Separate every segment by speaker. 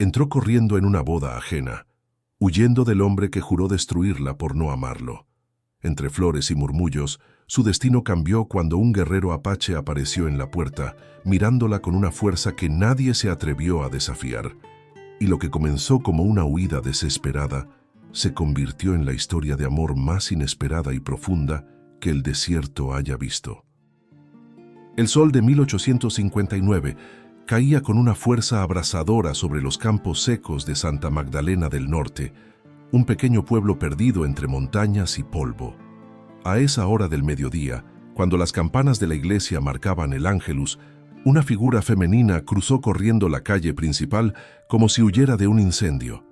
Speaker 1: Entró corriendo en una boda ajena, huyendo del hombre que juró destruirla por no amarlo. Entre flores y murmullos, su destino cambió cuando un guerrero apache apareció en la puerta, mirándola con una fuerza que nadie se atrevió a desafiar. Y lo que comenzó como una huida desesperada, se convirtió en la historia de amor más inesperada y profunda que el desierto haya visto. El sol de 1859 caía con una fuerza abrasadora sobre los campos secos de Santa Magdalena del Norte, un pequeño pueblo perdido entre montañas y polvo. A esa hora del mediodía, cuando las campanas de la iglesia marcaban el Ángelus, una figura femenina cruzó corriendo la calle principal como si huyera de un incendio.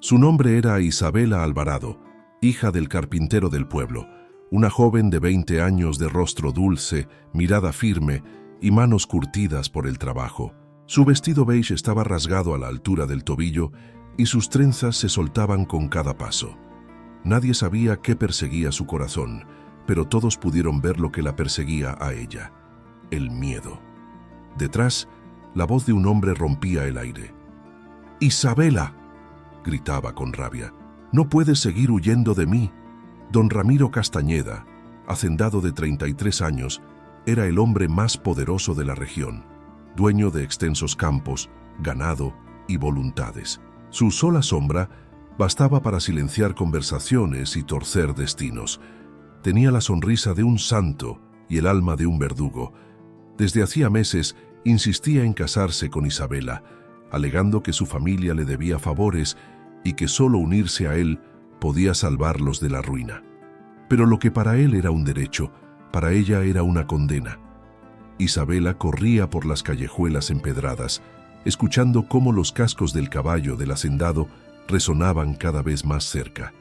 Speaker 1: Su nombre era Isabela Alvarado, hija del carpintero del pueblo, una joven de 20 años de rostro dulce, mirada firme y manos curtidas por el trabajo. Su vestido beige estaba rasgado a la altura del tobillo y sus trenzas se soltaban con cada paso. Nadie sabía qué perseguía su corazón, pero todos pudieron ver lo que la perseguía a ella: el miedo. Detrás, la voz de un hombre rompía el aire. «¡Isabela!», gritaba con rabia. «No puedes seguir huyendo de mí». Don Ramiro Castañeda, hacendado de 33 años, era el hombre más poderoso de la región, dueño de extensos campos, ganado y voluntades. Su sola sombra bastaba para silenciar conversaciones y torcer destinos. Tenía la sonrisa de un santo y el alma de un verdugo. Desde hacía meses insistía en casarse con Isabela, alegando que su familia le debía favores y que solo unirse a él podía salvarlos de la ruina. Pero lo que para él era un derecho, para ella era una condena. Isabela corría por las callejuelas empedradas, escuchando cómo los cascos del caballo del hacendado resonaban cada vez más cerca.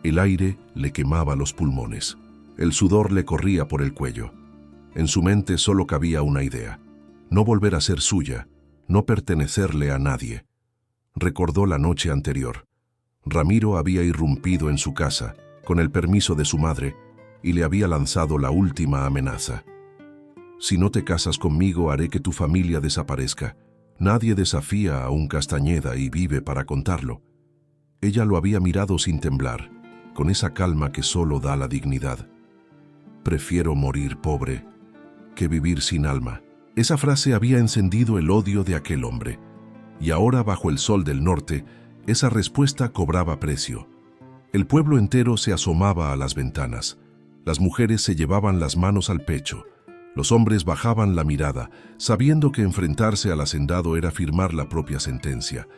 Speaker 1: El aire le quemaba los pulmones. El sudor le corría por el cuello. En su mente solo cabía una idea: no volver a ser suya, no pertenecerle a nadie. Recordó la noche anterior. Ramiro había irrumpido en su casa, con el permiso de su madre, y le había lanzado la última amenaza. «Si no te casas conmigo, haré que tu familia desaparezca. Nadie desafía a un Castañeda y vive para contarlo». Ella lo había mirado sin temblar, con esa calma que solo da la dignidad. «Prefiero morir pobre que vivir sin alma». Esa frase había encendido el odio de aquel hombre, y ahora, bajo el sol del norte, esa respuesta cobraba precio. El pueblo entero se asomaba a las ventanas. Las mujeres se llevaban las manos al pecho. Los hombres bajaban la mirada, sabiendo que enfrentarse al hacendado era firmar la propia sentencia.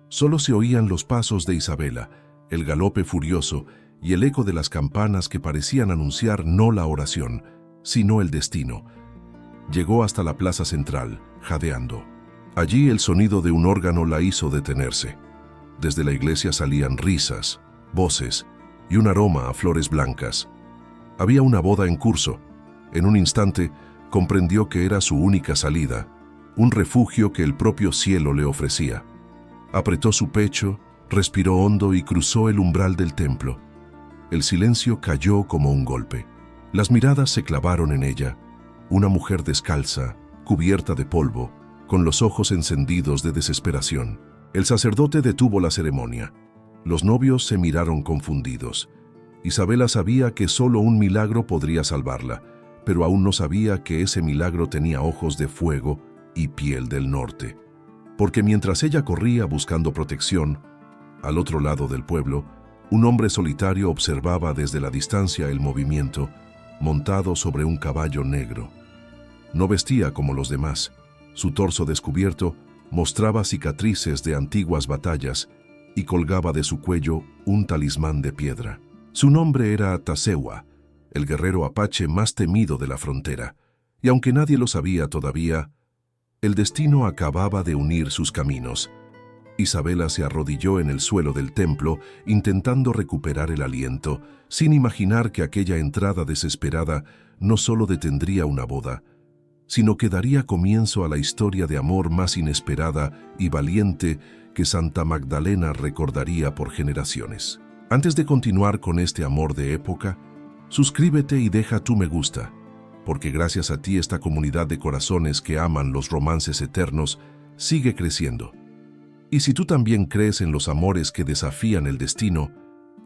Speaker 1: Solo se oían los pasos de Isabela, el galope furioso y el eco de las campanas que parecían anunciar no la oración, sino el destino. Llegó hasta la plaza central, jadeando. Allí el sonido de un órgano la hizo detenerse. Desde la iglesia salían risas, voces y un aroma a flores blancas. Había una boda en curso. En un instante comprendió que era su única salida, un refugio que el propio cielo le ofrecía. Apretó su pecho, respiró hondo y cruzó el umbral del templo. El silencio cayó como un golpe. Las miradas se clavaron en ella. Una mujer descalza, cubierta de polvo, con los ojos encendidos de desesperación. El sacerdote detuvo la ceremonia. Los novios se miraron confundidos. Isabela sabía que solo un milagro podría salvarla, pero aún no sabía que ese milagro tenía ojos de fuego y piel del norte. Porque mientras ella corría buscando protección, al otro lado del pueblo, un hombre solitario observaba desde la distancia el movimiento, montado sobre un caballo negro. No vestía como los demás. Su torso descubierto mostraba cicatrices de antiguas batallas y colgaba de su cuello un talismán de piedra. Su nombre era Tasewa, el guerrero apache más temido de la frontera, y aunque nadie lo sabía todavía, el destino acababa de unir sus caminos. Isabela se arrodilló en el suelo del templo, intentando recuperar el aliento, sin imaginar que aquella entrada desesperada no solo detendría una boda, sino que daría comienzo a la historia de amor más inesperada y valiente que Santa Magdalena recordaría por generaciones. Antes de continuar con este amor de época, suscríbete y deja tu me gusta, porque gracias a ti esta comunidad de corazones que aman los romances eternos sigue creciendo. Y si tú también crees en los amores que desafían el destino,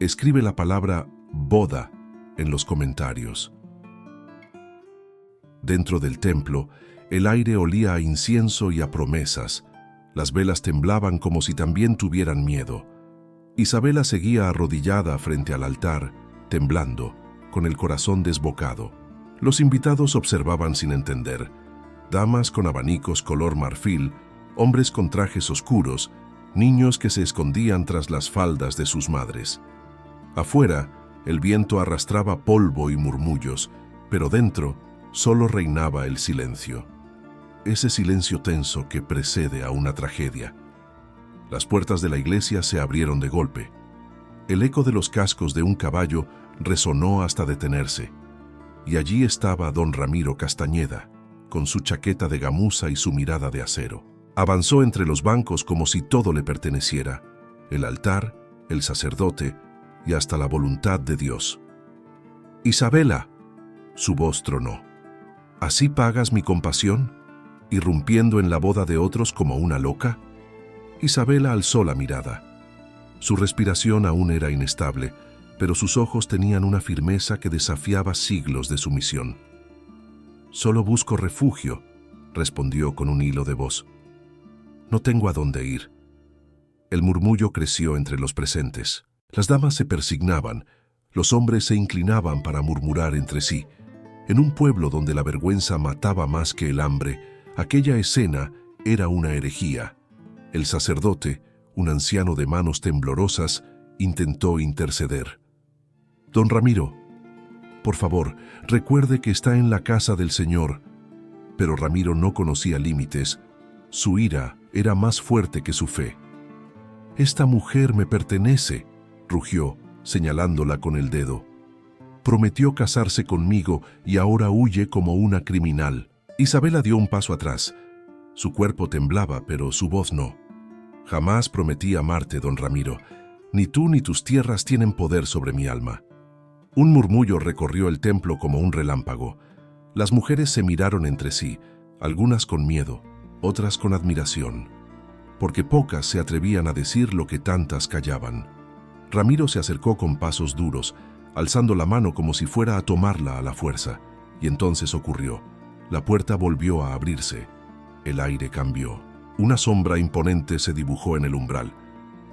Speaker 1: escribe la palabra boda en los comentarios. Dentro del templo, el aire olía a incienso y a promesas. Las velas temblaban como si también tuvieran miedo. Isabela seguía arrodillada frente al altar, temblando, con el corazón desbocado. Los invitados observaban sin entender. Damas con abanicos color marfil, hombres con trajes oscuros, niños que se escondían tras las faldas de sus madres. Afuera, el viento arrastraba polvo y murmullos, pero dentro solo reinaba el silencio. Ese silencio tenso que precede a una tragedia. Las puertas de la iglesia se abrieron de golpe. El eco de los cascos de un caballo resonó hasta detenerse. Y allí estaba don Ramiro Castañeda, con su chaqueta de gamuza y su mirada de acero. Avanzó entre los bancos como si todo le perteneciera: el altar, el sacerdote y hasta la voluntad de Dios. «Isabela», su voz tronó, «¿así pagas mi compasión, irrumpiendo en la boda de otros como una loca?» Isabela alzó la mirada. Su respiración aún era inestable, pero sus ojos tenían una firmeza que desafiaba siglos de sumisión. «Solo busco refugio», respondió con un hilo de voz. «No tengo a dónde ir». El murmullo creció entre los presentes. Las damas se persignaban, los hombres se inclinaban para murmurar entre sí. En un pueblo donde la vergüenza mataba más que el hambre, aquella escena era una herejía. El sacerdote, un anciano de manos temblorosas, intentó interceder. «Don Ramiro, por favor, recuerde que está en la casa del Señor». Pero Ramiro no conocía límites. Su ira era más fuerte que su fe. «Esta mujer me pertenece», rugió, señalándola con el dedo. «Prometió casarse conmigo y ahora huye como una criminal». Isabela dio un paso atrás. Su cuerpo temblaba, pero su voz no. «Jamás prometí amarte, don Ramiro. Ni tú ni tus tierras tienen poder sobre mi alma». Un murmullo recorrió el templo como un relámpago. Las mujeres se miraron entre sí, algunas con miedo, otras con admiración, porque pocas se atrevían a decir lo que tantas callaban. Ramiro se acercó con pasos duros, alzando la mano como si fuera a tomarla a la fuerza, y entonces ocurrió. La puerta volvió a abrirse. El aire cambió. Una sombra imponente se dibujó en el umbral.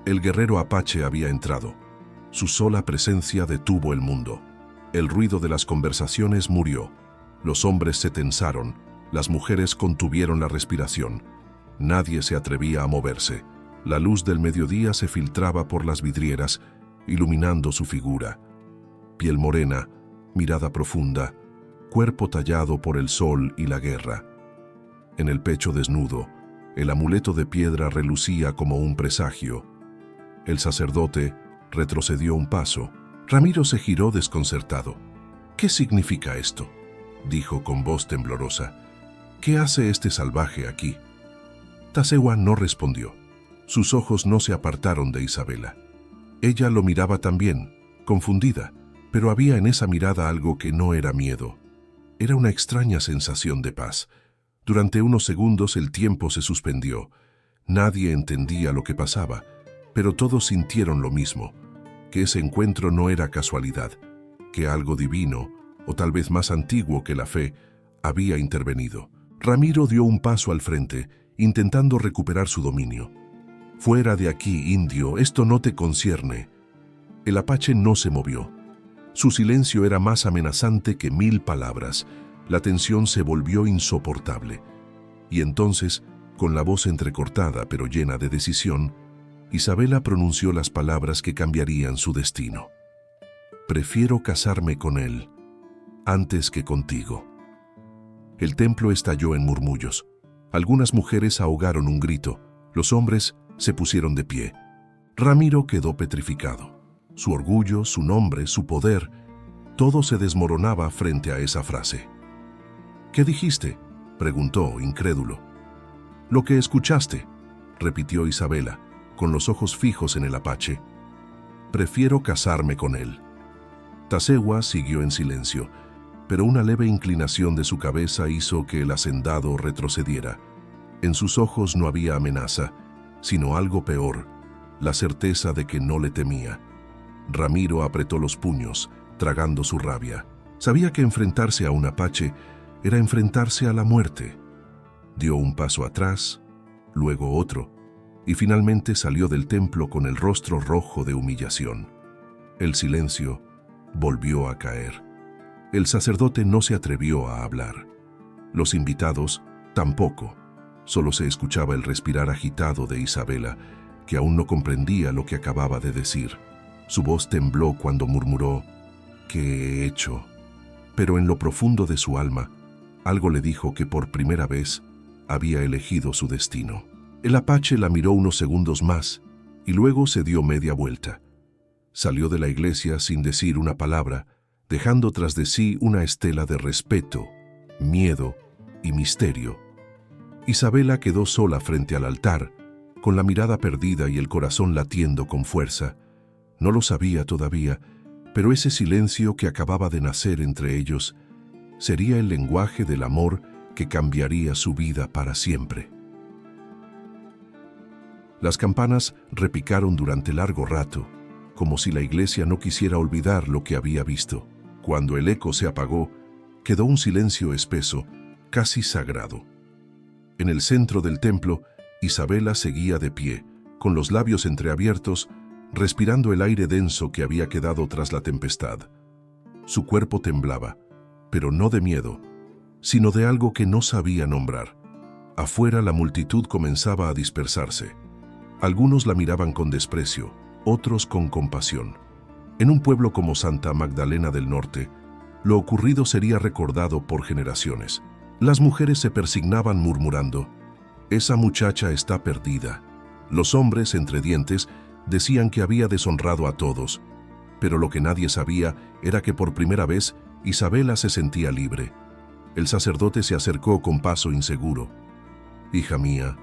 Speaker 1: El guerrero apache había entrado. Su sola presencia detuvo el mundo. El ruido de las conversaciones murió. Los hombres se tensaron, las mujeres contuvieron la respiración. Nadie se atrevía a moverse. La luz del mediodía se filtraba por las vidrieras, iluminando su figura. Piel morena, mirada profunda, cuerpo tallado por el sol y la guerra. En el pecho desnudo, el amuleto de piedra relucía como un presagio. El sacerdote retrocedió un paso. Ramiro se giró desconcertado. «¿Qué significa esto?», dijo con voz temblorosa. «¿Qué hace este salvaje aquí?». Tasewa no respondió. Sus ojos no se apartaron de Isabela. Ella lo miraba también, confundida, pero había en esa mirada algo que no era miedo. Era una extraña sensación de paz. Durante unos segundos el tiempo se suspendió. Nadie entendía lo que pasaba, pero todos sintieron lo mismo, que ese encuentro no era casualidad, que algo divino, o tal vez más antiguo que la fe, había intervenido. Ramiro dio un paso al frente, intentando recuperar su dominio. «Fuera de aquí, indio, esto no te concierne». El apache no se movió. Su silencio era más amenazante que 1000 palabras. La tensión se volvió insoportable. Y entonces, con la voz entrecortada pero llena de decisión, Isabela pronunció las palabras que cambiarían su destino. «Prefiero casarme con él antes que contigo». El templo estalló en murmullos. Algunas mujeres ahogaron un grito. Los hombres se pusieron de pie. Ramiro quedó petrificado. Su orgullo, su nombre, su poder, todo se desmoronaba frente a esa frase. «¿Qué dijiste?», preguntó, incrédulo. «Lo que escuchaste», repitió Isabela, con los ojos fijos en el apache. «Prefiero casarme con él». Tasewa siguió en silencio, pero una leve inclinación de su cabeza hizo que el hacendado retrocediera. En sus ojos no había amenaza, sino algo peor, la certeza de que no le temía. Ramiro apretó los puños, tragando su rabia. Sabía que enfrentarse a un apache era enfrentarse a la muerte. Dio un paso atrás, luego otro, y finalmente salió del templo con el rostro rojo de humillación. El silencio volvió a caer. El sacerdote no se atrevió a hablar. Los invitados tampoco. Solo se escuchaba el respirar agitado de Isabela, que aún no comprendía lo que acababa de decir. Su voz tembló cuando murmuró: «¿Qué he hecho?». Pero en lo profundo de su alma, algo le dijo que por primera vez había elegido su destino. El apache la miró unos segundos más y luego se dio media vuelta. Salió de la iglesia sin decir una palabra, dejando tras de sí una estela de respeto, miedo y misterio. Isabela quedó sola frente al altar, con la mirada perdida y el corazón latiendo con fuerza. No lo sabía todavía, pero ese silencio que acababa de nacer entre ellos sería el lenguaje del amor que cambiaría su vida para siempre. Las campanas repicaron durante largo rato, como si la iglesia no quisiera olvidar lo que había visto. Cuando el eco se apagó, quedó un silencio espeso, casi sagrado. En el centro del templo, Isabela seguía de pie, con los labios entreabiertos, respirando el aire denso que había quedado tras la tempestad. Su cuerpo temblaba, pero no de miedo, sino de algo que no sabía nombrar. Afuera la multitud comenzaba a dispersarse. Algunos la miraban con desprecio, otros con compasión. En un pueblo como Santa Magdalena del Norte, lo ocurrido sería recordado por generaciones. Las mujeres se persignaban murmurando: «Esa muchacha está perdida». Los hombres, entre dientes, decían que había deshonrado a todos, pero lo que nadie sabía era que por primera vez Isabela se sentía libre. El sacerdote se acercó con paso inseguro. «Hija mía,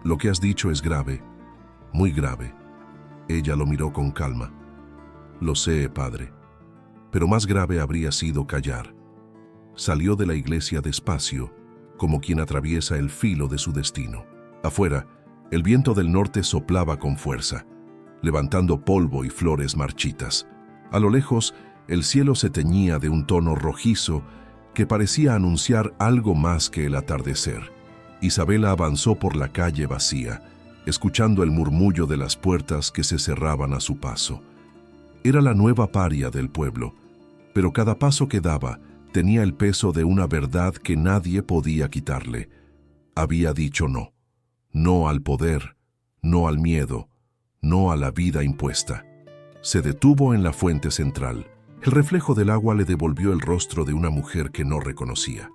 Speaker 1: lo que has dicho es grave, muy grave». Ella lo miró con calma. «Lo sé, padre, pero más grave habría sido callar». Salió de la iglesia despacio, como quien atraviesa el filo de su destino. Afuera, el viento del norte soplaba con fuerza, levantando polvo y flores marchitas. A lo lejos, el cielo se teñía de un tono rojizo que parecía anunciar algo más que el atardecer. Isabela avanzó por la calle vacía, escuchando el murmullo de las puertas que se cerraban a su paso. Era la nueva paria del pueblo, pero cada paso que daba tenía el peso de una verdad que nadie podía quitarle. Había dicho no. No al poder, no al miedo, no a la vida impuesta. Se detuvo en la fuente central. El reflejo del agua le devolvió el rostro de una mujer que no reconocía.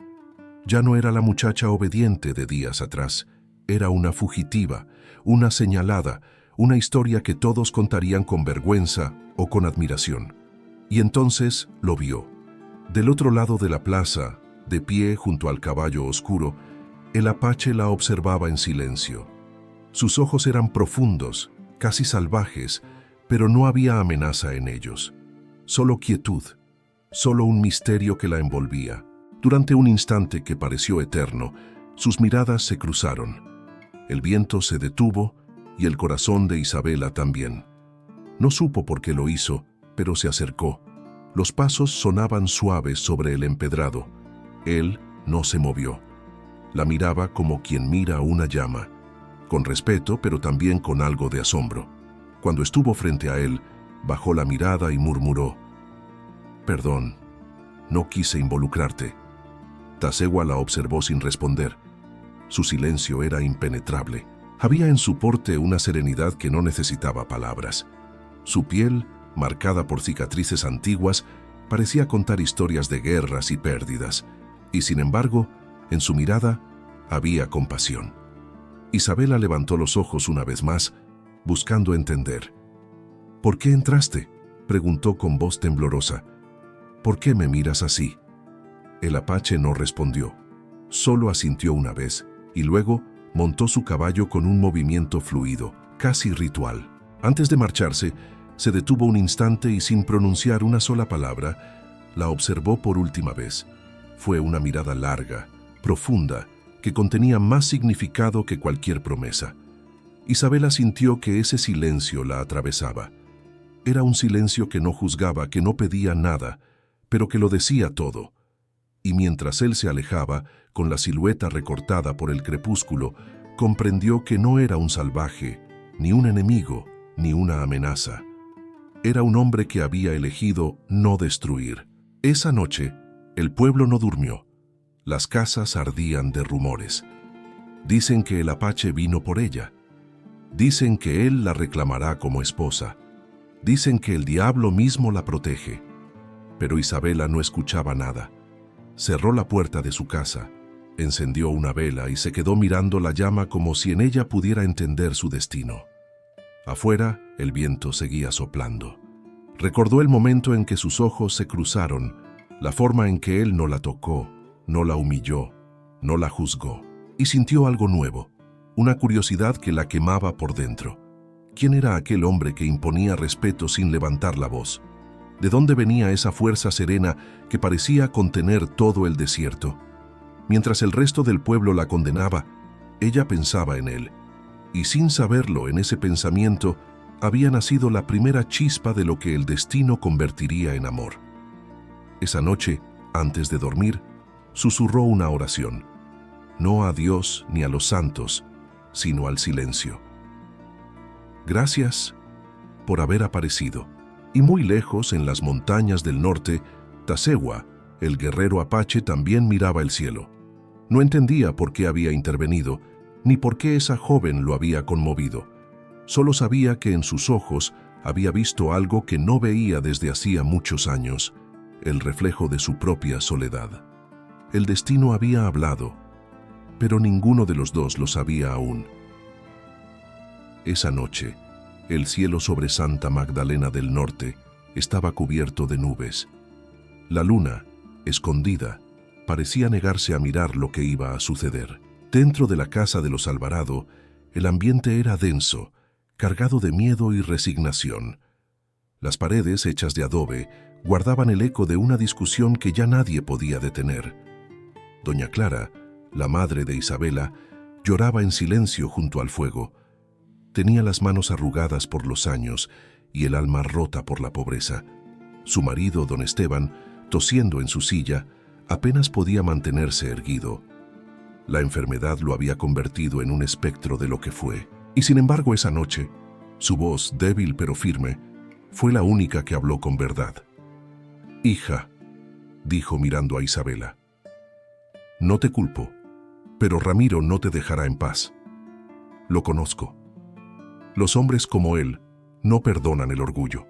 Speaker 1: Ya no era la muchacha obediente de días atrás. Era una fugitiva, una señalada, una historia que todos contarían con vergüenza o con admiración. Y entonces lo vio. Del otro lado de la plaza, de pie junto al caballo oscuro, el apache la observaba en silencio. Sus ojos eran profundos, casi salvajes, pero no había amenaza en ellos. Solo quietud, solo un misterio que la envolvía. Durante un instante que pareció eterno, sus miradas se cruzaron. El viento se detuvo y el corazón de Isabela también. No supo por qué lo hizo, pero se acercó. Los pasos sonaban suaves sobre el empedrado. Él no se movió. La miraba como quien mira una llama, con respeto, pero también con algo de asombro. Cuando estuvo frente a él, bajó la mirada y murmuró: «Perdón, no quise involucrarte». Tazegua la observó sin responder. Su silencio era impenetrable. Había en su porte una serenidad que no necesitaba palabras. Su piel, marcada por cicatrices antiguas, parecía contar historias de guerras y pérdidas, y sin embargo, en su mirada había compasión. Isabela levantó los ojos una vez más, buscando entender. «¿Por qué entraste?», preguntó con voz temblorosa. «¿Por qué me miras así?». El apache no respondió, solo asintió una vez, y luego montó su caballo con un movimiento fluido, casi ritual. Antes de marcharse, se detuvo un instante y sin pronunciar una sola palabra, la observó por última vez. Fue una mirada larga, profunda, que contenía más significado que cualquier promesa. Isabela sintió que ese silencio la atravesaba. Era un silencio que no juzgaba, que no pedía nada, pero que lo decía todo. Y mientras él se alejaba, con la silueta recortada por el crepúsculo, comprendió que no era un salvaje, ni un enemigo, ni una amenaza. Era un hombre que había elegido no destruir. Esa noche, el pueblo no durmió. Las casas ardían de rumores. Dicen que el apache vino por ella. Dicen que él la reclamará como esposa. Dicen que el diablo mismo la protege. Pero Isabela no escuchaba nada. Cerró la puerta de su casa, encendió una vela y se quedó mirando la llama como si en ella pudiera entender su destino. Afuera, el viento seguía soplando. Recordó el momento en que sus ojos se cruzaron, la forma en que él no la tocó, no la humilló, no la juzgó, y sintió algo nuevo, una curiosidad que la quemaba por dentro. ¿Quién era aquel hombre que imponía respeto sin levantar la voz? ¿De dónde venía esa fuerza serena que parecía contener todo el desierto? Mientras el resto del pueblo la condenaba, ella pensaba en él, y sin saberlo, en ese pensamiento había nacido la primera chispa de lo que el destino convertiría en amor. Esa noche, antes de dormir, susurró una oración, no a Dios ni a los santos, sino al silencio. Gracias por haber aparecido. Y muy lejos, en las montañas del norte, Tasewa, el guerrero apache, también miraba el cielo. No entendía por qué había intervenido, ni por qué esa joven lo había conmovido. Solo sabía que en sus ojos había visto algo que no veía desde hacía muchos años, el reflejo de su propia soledad. El destino había hablado, pero ninguno de los dos lo sabía aún. Esa noche, el cielo sobre Santa Magdalena del Norte estaba cubierto de nubes. La luna, escondida, parecía negarse a mirar lo que iba a suceder. Dentro de la casa de los Alvarado, el ambiente era denso, cargado de miedo y resignación. Las paredes, hechas de adobe, guardaban el eco de una discusión que ya nadie podía detener. Doña Clara, la madre de Isabela, lloraba en silencio junto al fuego. Tenía las manos arrugadas por los años y el alma rota por la pobreza. Su marido, don Esteban, tosiendo en su silla, apenas podía mantenerse erguido. La enfermedad lo había convertido en un espectro de lo que fue. Y sin embargo, esa noche, su voz, débil pero firme, fue la única que habló con verdad. «Hija», dijo mirando a Isabela, «no te culpo, pero Ramiro no te dejará en paz. Lo conozco. Los hombres como él no perdonan el orgullo».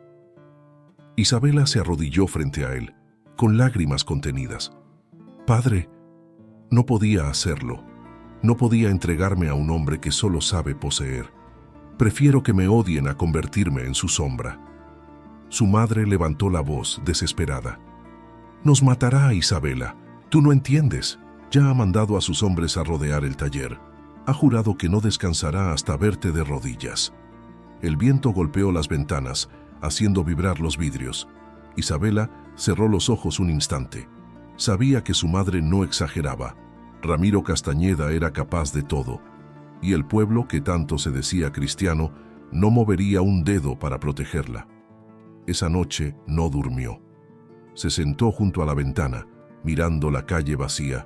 Speaker 1: Isabela se arrodilló frente a él, con lágrimas contenidas. «Padre, no podía hacerlo. No podía entregarme a un hombre que solo sabe poseer. Prefiero que me odien a convertirme en su sombra». Su madre levantó la voz, desesperada. «Nos matará, Isabela. Tú no entiendes. Ya ha mandado a sus hombres a rodear el taller. Ha jurado que no descansará hasta verte de rodillas». El viento golpeó las ventanas, haciendo vibrar los vidrios. Isabela cerró los ojos un instante. Sabía que su madre no exageraba. Ramiro Castañeda era capaz de todo, y el pueblo, que tanto se decía cristiano, no movería un dedo para protegerla. Esa noche no durmió. Se sentó junto a la ventana, mirando la calle vacía.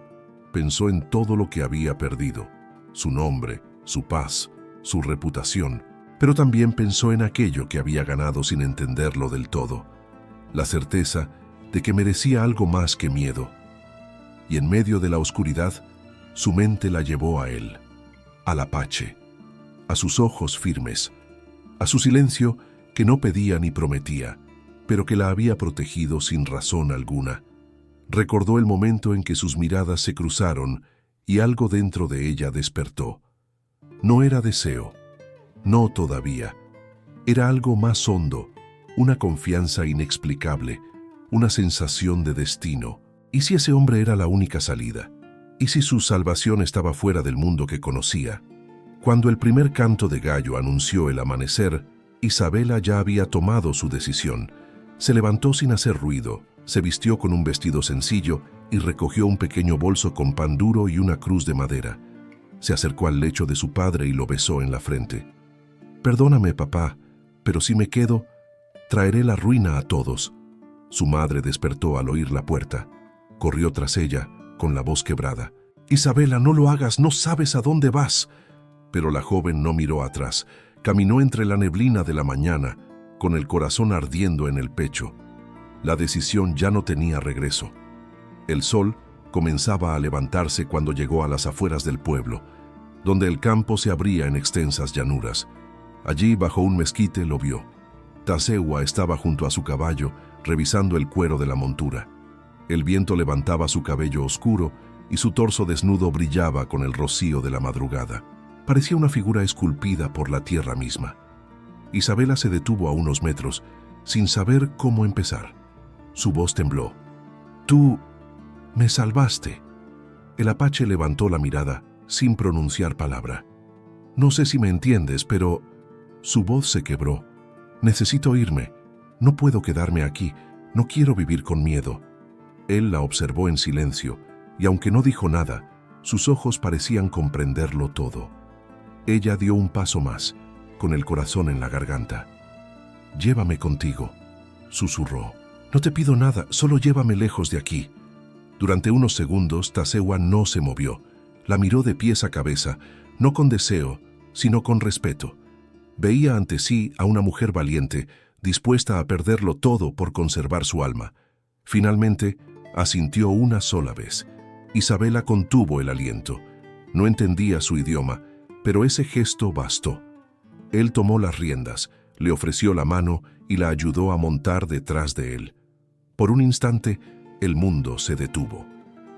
Speaker 1: Pensó en todo lo que había perdido, su nombre, su paz, su reputación, pero también pensó en aquello que había ganado sin entenderlo del todo, la certeza de que merecía algo más que miedo. Y en medio de la oscuridad, su mente la llevó a él, al apache, a sus ojos firmes, a su silencio que no pedía ni prometía, pero que la había protegido sin razón alguna. Recordó el momento en que sus miradas se cruzaron y algo dentro de ella despertó. No era deseo, no todavía. Era algo más hondo, una confianza inexplicable, una sensación de destino. ¿Y si ese hombre era la única salida? ¿Y si su salvación estaba fuera del mundo que conocía? Cuando el primer canto de gallo anunció el amanecer, Isabela ya había tomado su decisión. Se levantó sin hacer ruido, se vistió con un vestido sencillo y recogió un pequeño bolso con pan duro y una cruz de madera. Se acercó al lecho de su padre y lo besó en la frente. «Perdóname, papá, pero si me quedo, traeré la ruina a todos». Su madre despertó al oír la puerta. Corrió tras ella, con la voz quebrada. «Isabela, no lo hagas, no sabes a dónde vas». Pero la joven no miró atrás. Caminó entre la neblina de la mañana, con el corazón ardiendo en el pecho. La decisión ya no tenía regreso. El sol comenzaba a levantarse cuando llegó a las afueras del pueblo, donde el campo se abría en extensas llanuras. Allí, bajo un mezquite, lo vio. Tasewa estaba junto a su caballo, revisando el cuero de la montura. El viento levantaba su cabello oscuro y su torso desnudo brillaba con el rocío de la madrugada. Parecía una figura esculpida por la tierra misma. Isabela se detuvo a unos metros, sin saber cómo empezar. Su voz tembló. «Tú me salvaste». El apache levantó la mirada, sin pronunciar palabra. «No sé si me entiendes, pero…» Su voz se quebró. «Necesito irme. No puedo quedarme aquí. No quiero vivir con miedo». Él la observó en silencio, y aunque no dijo nada, sus ojos parecían comprenderlo todo. Ella dio un paso más, con el corazón en la garganta. «Llévame contigo», susurró. «No te pido nada, solo llévame lejos de aquí». Durante unos segundos, Tasewa no se movió. La miró de pies a cabeza, no con deseo, sino con respeto. Veía ante sí a una mujer valiente, dispuesta a perderlo todo por conservar su alma. Finalmente, asintió una sola vez. Isabela contuvo el aliento. No entendía su idioma, pero ese gesto bastó. Él tomó las riendas, le ofreció la mano y la ayudó a montar detrás de él. Por un instante, el mundo se detuvo.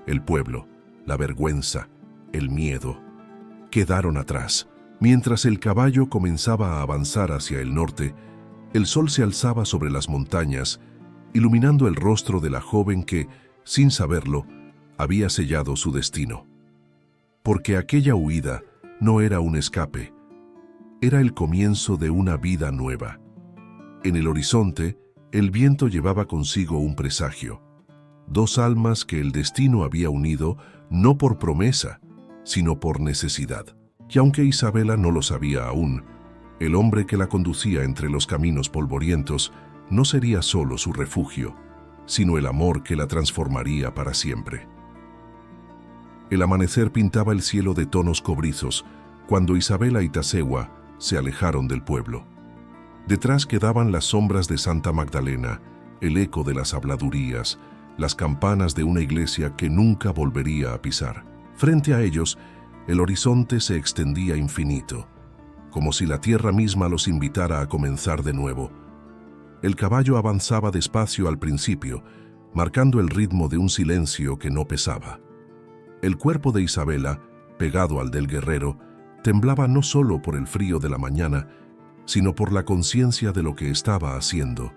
Speaker 1: El pueblo, la vergüenza, el miedo, quedaron atrás. Mientras el caballo comenzaba a avanzar hacia el norte, el sol se alzaba sobre las montañas, iluminando el rostro de la joven que, sin saberlo, había sellado su destino. Porque aquella huida no era un escape, era el comienzo de una vida nueva. En el horizonte, el viento llevaba consigo un presagio. Dos almas que el destino había unido no por promesa, sino por necesidad. Y aunque Isabela no lo sabía aún, el hombre que la conducía entre los caminos polvorientos no sería solo su refugio, sino el amor que la transformaría para siempre. El amanecer pintaba el cielo de tonos cobrizos cuando Isabela y Tasewa se alejaron del pueblo. Detrás quedaban las sombras de Santa Magdalena, el eco de las habladurías, las campanas de una iglesia que nunca volvería a pisar. Frente a ellos, el horizonte se extendía infinito, como si la tierra misma los invitara a comenzar de nuevo. El caballo avanzaba despacio al principio, marcando el ritmo de un silencio que no pesaba. El cuerpo de Isabela, pegado al del guerrero, temblaba no solo por el frío de la mañana, sino por la conciencia de lo que estaba haciendo: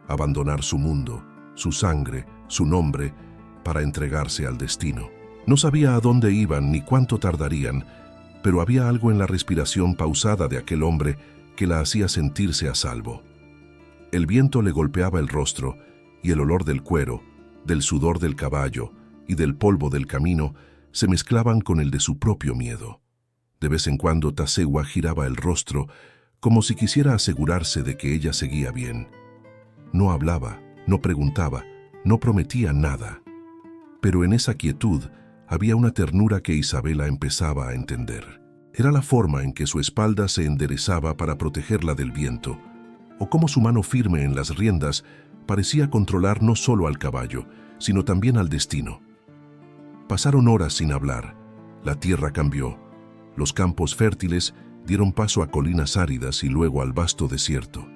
Speaker 1: abandonar su mundo, su sangre, su nombre, para entregarse al destino. No sabía a dónde iban ni cuánto tardarían, pero había algo en la respiración pausada de aquel hombre que la hacía sentirse a salvo. El viento le golpeaba el rostro, y el olor del cuero, del sudor del caballo y del polvo del camino se mezclaban con el de su propio miedo. De vez en cuando Tasewa giraba el rostro, como si quisiera asegurarse de que ella seguía bien. No hablaba, no preguntaba, no prometía nada. Pero en esa quietud había una ternura que Isabela empezaba a entender. Era la forma en que su espalda se enderezaba para protegerla del viento, o cómo su mano firme en las riendas parecía controlar no solo al caballo, sino también al destino. Pasaron horas sin hablar. La tierra cambió. Los campos fértiles dieron paso a colinas áridas y luego al vasto desierto.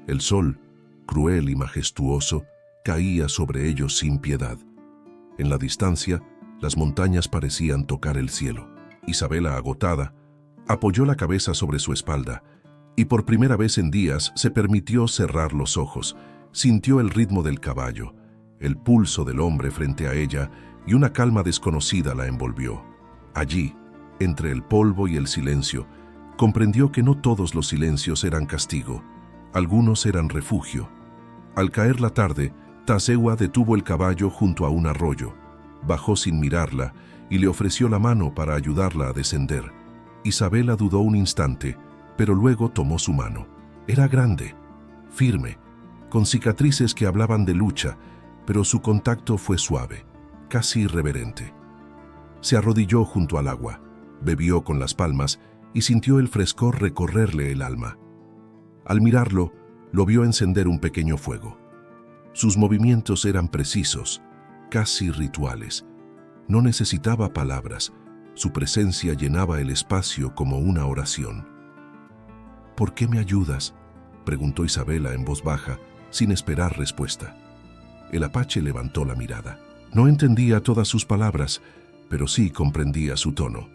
Speaker 1: El sol, cruel y majestuoso, caía sobre ellos sin piedad. En la distancia, las montañas parecían tocar el cielo. Isabela, agotada, apoyó la cabeza sobre su espalda y por primera vez en días se permitió cerrar los ojos. Sintió el ritmo del caballo, el pulso del hombre frente a ella, y una calma desconocida la envolvió. Allí, entre el polvo y el silencio, comprendió que no todos los silencios eran castigo, algunos eran refugio. Al caer la tarde, Tasewa detuvo el caballo junto a un arroyo, bajó sin mirarla y le ofreció la mano para ayudarla a descender. Isabela dudó un instante, pero luego tomó su mano. Era grande, firme, con cicatrices que hablaban de lucha, pero su contacto fue suave, casi irreverente. Se arrodilló junto al agua, bebió con las palmas y sintió el frescor recorrerle el alma. Al mirarlo, lo vio encender un pequeño fuego. Sus movimientos eran precisos, casi rituales. No necesitaba palabras, su presencia llenaba el espacio como una oración. ¿Por qué me ayudas?, preguntó Isabela en voz baja, sin esperar respuesta. El apache levantó la mirada. No entendía todas sus palabras, pero sí comprendía su tono.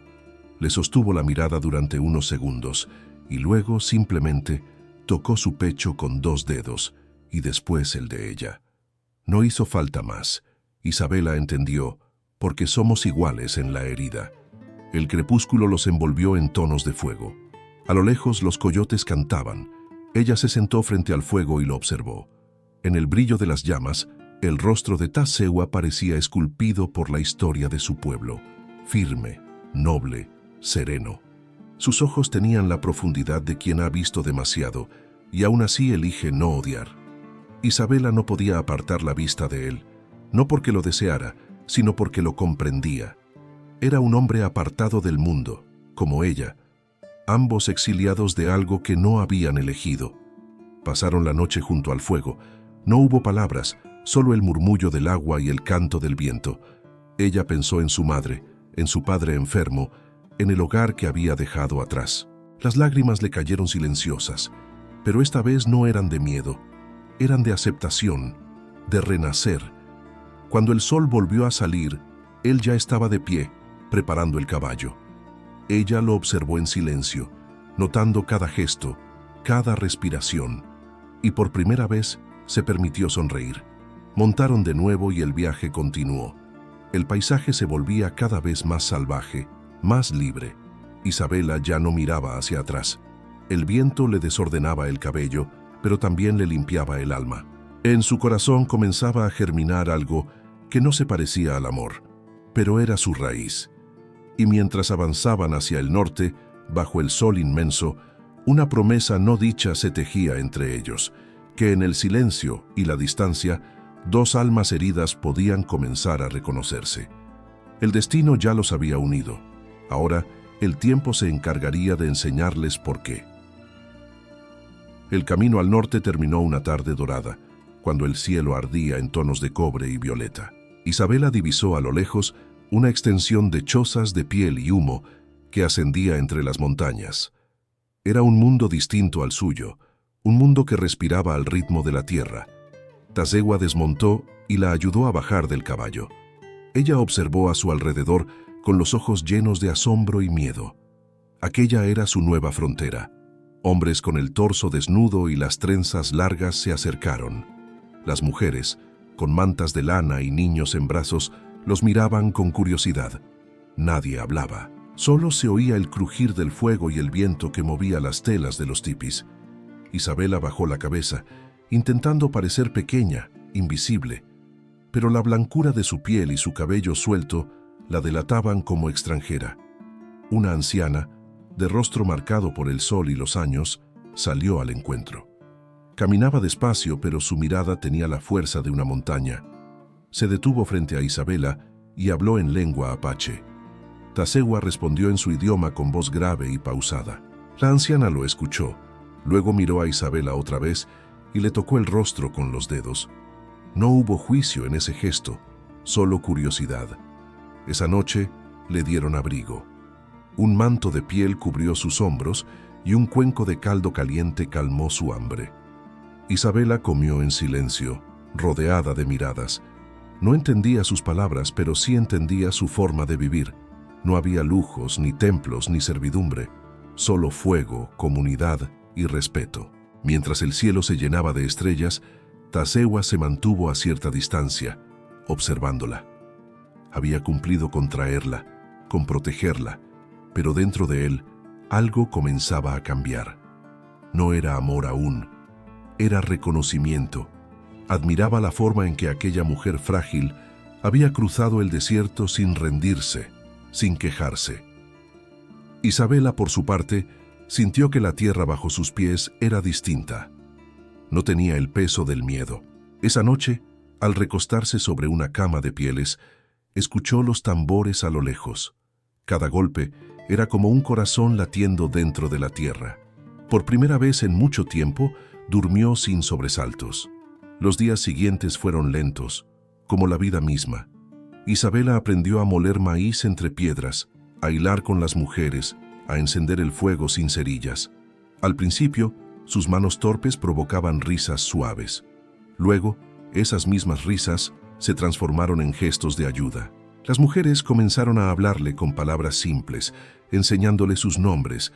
Speaker 1: Le sostuvo la mirada durante unos segundos y luego simplemente tocó su pecho con 2 dedos y después el de ella. No hizo falta más. Isabela entendió, porque somos iguales en la herida. El crepúsculo los envolvió en tonos de fuego. A lo lejos los coyotes cantaban. Ella se sentó frente al fuego y lo observó. En el brillo de las llamas, el rostro de Tasewa parecía esculpido por la historia de su pueblo. Firme, noble, sereno. Sus ojos tenían la profundidad de quien ha visto demasiado y aún así elige no odiar. Isabela no podía apartar la vista de él, no porque lo deseara, sino porque lo comprendía. Era un hombre apartado del mundo, como ella, ambos exiliados de algo que no habían elegido. Pasaron la noche junto al fuego. No hubo palabras, solo el murmullo del agua y el canto del viento. Ella pensó en su madre, en su padre enfermo, en el hogar que había dejado atrás. Las lágrimas le cayeron silenciosas, pero esta vez no eran de miedo, eran de aceptación, de renacer. Cuando el sol volvió a salir, él ya estaba de pie, preparando el caballo. Ella lo observó en silencio, notando cada gesto, cada respiración, y por primera vez se permitió sonreír. Montaron de nuevo y el viaje continuó. El paisaje se volvía cada vez más salvaje, más libre. Isabela ya no miraba hacia atrás. El viento le desordenaba el cabello, pero también le limpiaba el alma. En su corazón comenzaba a germinar algo que no se parecía al amor, pero era su raíz. Y mientras avanzaban hacia el norte, bajo el sol inmenso, una promesa no dicha se tejía entre ellos, que en el silencio y la distancia, 2 almas heridas podían comenzar a reconocerse. El destino ya los había unido. Ahora, el tiempo se encargaría de enseñarles por qué. El camino al norte terminó una tarde dorada, cuando el cielo ardía en tonos de cobre y violeta. Isabela divisó a lo lejos una extensión de chozas de piel y humo que ascendía entre las montañas. Era un mundo distinto al suyo, un mundo que respiraba al ritmo de la tierra. Tasewa desmontó y la ayudó a bajar del caballo. Ella observó a su alrededor con los ojos llenos de asombro y miedo. Aquella era su nueva frontera. Hombres con el torso desnudo y las trenzas largas se acercaron. Las mujeres, con mantas de lana y niños en brazos, los miraban con curiosidad. Nadie hablaba. Solo se oía el crujir del fuego y el viento que movía las telas de los tipis. Isabela bajó la cabeza, intentando parecer pequeña, invisible, pero la blancura de su piel y su cabello suelto la delataban como extranjera. Una anciana, de rostro marcado por el sol y los años, salió al encuentro. Caminaba despacio, pero su mirada tenía la fuerza de una montaña. Se detuvo frente a Isabela y habló en lengua apache. Tasewa respondió en su idioma con voz grave y pausada. La anciana lo escuchó, luego miró a Isabela otra vez y le tocó el rostro con los dedos. No hubo juicio en ese gesto, solo curiosidad. Esa noche le dieron abrigo. Un manto de piel cubrió sus hombros y un cuenco de caldo caliente calmó su hambre. Isabela comió en silencio, rodeada de miradas. No entendía sus palabras, pero sí entendía su forma de vivir. No había lujos, ni templos, ni servidumbre, solo fuego, comunidad y respeto. Mientras el cielo se llenaba de estrellas, Tasewa se mantuvo a cierta distancia, observándola. Había cumplido con traerla, con protegerla, pero dentro de él algo comenzaba a cambiar. No era amor aún, era reconocimiento. Admiraba la forma en que aquella mujer frágil había cruzado el desierto sin rendirse, sin quejarse. Isabela, por su parte, Sintió que la tierra bajo sus pies era distinta. No tenía el peso del miedo. Esa noche, al recostarse sobre una cama de pieles, escuchó los tambores a lo lejos. Cada golpe era como un corazón latiendo dentro de la tierra. Por primera vez en mucho tiempo, durmió sin sobresaltos. Los días siguientes fueron lentos, como la vida misma. Isabela aprendió a moler maíz entre piedras, a hilar con las mujeres, a encender el fuego sin cerillas. Al principio, sus manos torpes provocaban risas suaves. Luego, esas mismas risas se transformaron en gestos de ayuda. Las mujeres comenzaron a hablarle con palabras simples, enseñándole sus nombres,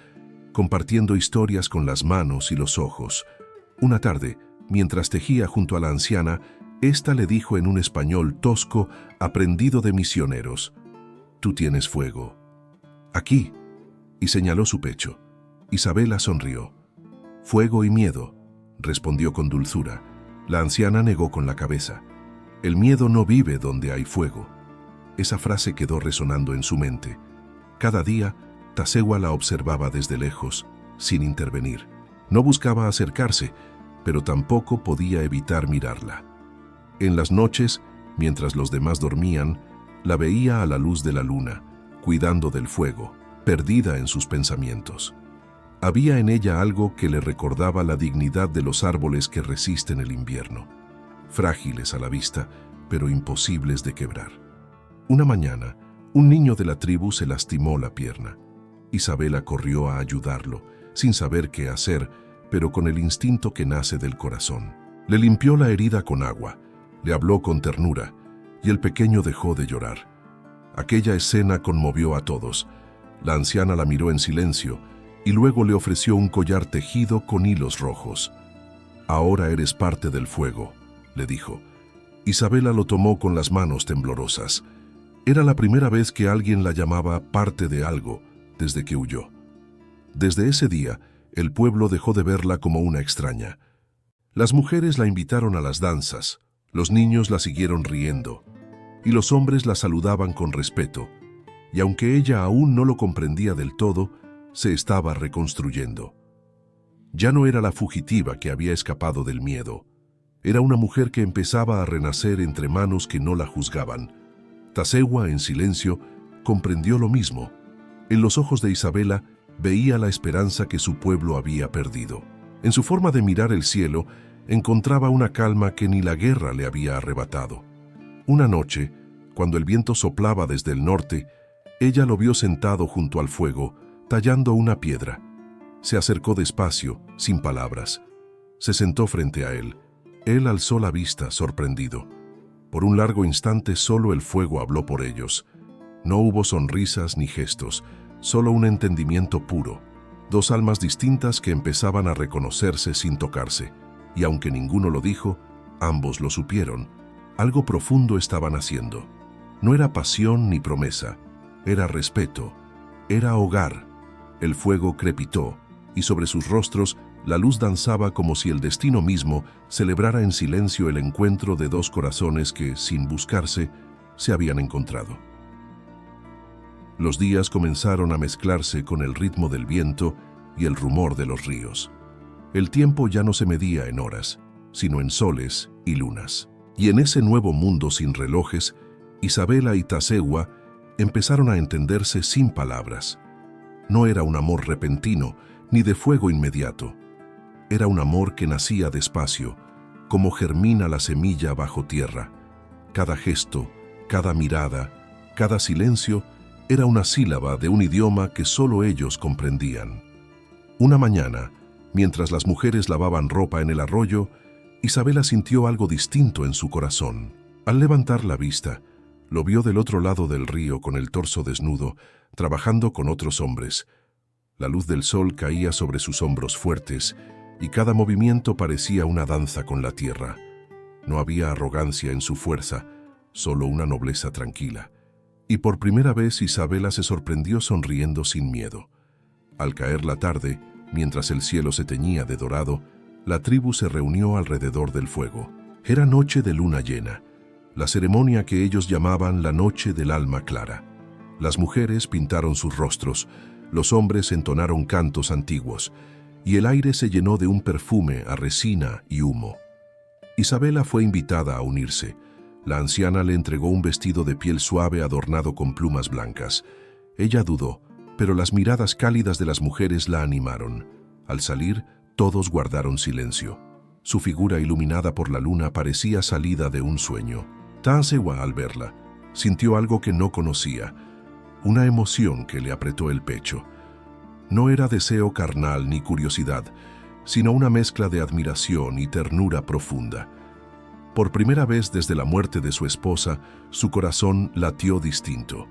Speaker 1: compartiendo historias con las manos y los ojos. Una tarde, mientras tejía junto a la anciana, ésta le dijo en un español tosco, aprendido de misioneros: «Tú tienes fuego». «Aquí», y señaló su pecho. Isabela sonrió. «Fuego y miedo», respondió con dulzura. La anciana negó con la cabeza. «El miedo no vive donde hay fuego». Esa frase quedó resonando en su mente. Cada día, Tasewa la observaba desde lejos, sin intervenir. No buscaba acercarse, pero tampoco podía evitar mirarla. En las noches, mientras los demás dormían, la veía a la luz de la luna, cuidando del fuego, perdida en sus pensamientos. Había en ella algo que le recordaba la dignidad de los árboles que resisten el invierno, frágiles a la vista, pero imposibles de quebrar. Una mañana, un niño de la tribu se lastimó la pierna. Isabela corrió a ayudarlo, sin saber qué hacer, pero con el instinto que nace del corazón. Le limpió la herida con agua, le habló con ternura, y el pequeño dejó de llorar. Aquella escena conmovió a todos. La anciana la miró en silencio, y luego le ofreció un collar tejido con hilos rojos. «Ahora eres parte del fuego», le dijo. Isabela lo tomó con las manos temblorosas. Era la primera vez que alguien la llamaba parte de algo desde que huyó. Desde ese día, el pueblo dejó de verla como una extraña. Las mujeres la invitaron a las danzas, los niños la siguieron riendo, y los hombres la saludaban con respeto, y aunque ella aún no lo comprendía del todo, se estaba reconstruyendo. Ya no era la fugitiva que había escapado del miedo. Era una mujer que empezaba a renacer entre manos que no la juzgaban. Tasewa, en silencio, comprendió lo mismo. En los ojos de Isabela veía la esperanza que su pueblo había perdido. En su forma de mirar el cielo, encontraba una calma que ni la guerra le había arrebatado. Una noche, cuando el viento soplaba desde el norte, ella lo vio sentado junto al fuego, tallando una piedra. Se acercó despacio, sin palabras. Se sentó frente a él. Él alzó la vista, sorprendido. Por un largo instante solo el fuego habló por ellos. No hubo sonrisas ni gestos, solo un entendimiento puro. Dos almas distintas que empezaban a reconocerse sin tocarse. Y aunque ninguno lo dijo, ambos lo supieron. Algo profundo estaban haciendo. No era pasión ni promesa, era respeto, era hogar. El fuego crepitó, y sobre sus rostros la luz danzaba como si el destino mismo celebrara en silencio el encuentro de dos corazones que, sin buscarse, se habían encontrado. Los días comenzaron a mezclarse con el ritmo del viento y el rumor de los ríos. El tiempo ya no se medía en horas, sino en soles y lunas. Y en ese nuevo mundo sin relojes, Isabela y Tasewa empezaron a entenderse sin palabras. No era un amor repentino, ni de fuego inmediato. Era un amor que nacía despacio, como germina la semilla bajo tierra. Cada gesto, cada mirada, cada silencio era una sílaba de un idioma que solo ellos comprendían. Una mañana, mientras las mujeres lavaban ropa en el arroyo, Isabela sintió algo distinto en su corazón. Al levantar la vista, lo vio del otro lado del río con el torso desnudo, trabajando con otros hombres. La luz del sol caía sobre sus hombros fuertes y cada movimiento parecía una danza con la tierra. No había arrogancia en su fuerza, solo una nobleza tranquila. Y por primera vez Isabela se sorprendió sonriendo sin miedo. Al caer la tarde, mientras el cielo se teñía de dorado, la tribu se reunió alrededor del fuego. Era noche de luna llena, la ceremonia que ellos llamaban la noche del alma clara. Las mujeres pintaron sus rostros, Los hombres entonaron cantos antiguos, y el aire se llenó de un perfume a resina y humo. Isabela fue invitada a unirse. La anciana le entregó un vestido de piel suave adornado con plumas blancas. Ella dudó, pero las miradas cálidas de las mujeres la animaron. Al salir, todos guardaron silencio. Su figura iluminada por la luna parecía salida de un sueño. Tasewa, al verla, sintió algo que no conocía, una emoción que le apretó el pecho. No era deseo carnal ni curiosidad, sino una mezcla de admiración y ternura profunda. Por primera vez desde la muerte de su esposa, su corazón latió distinto.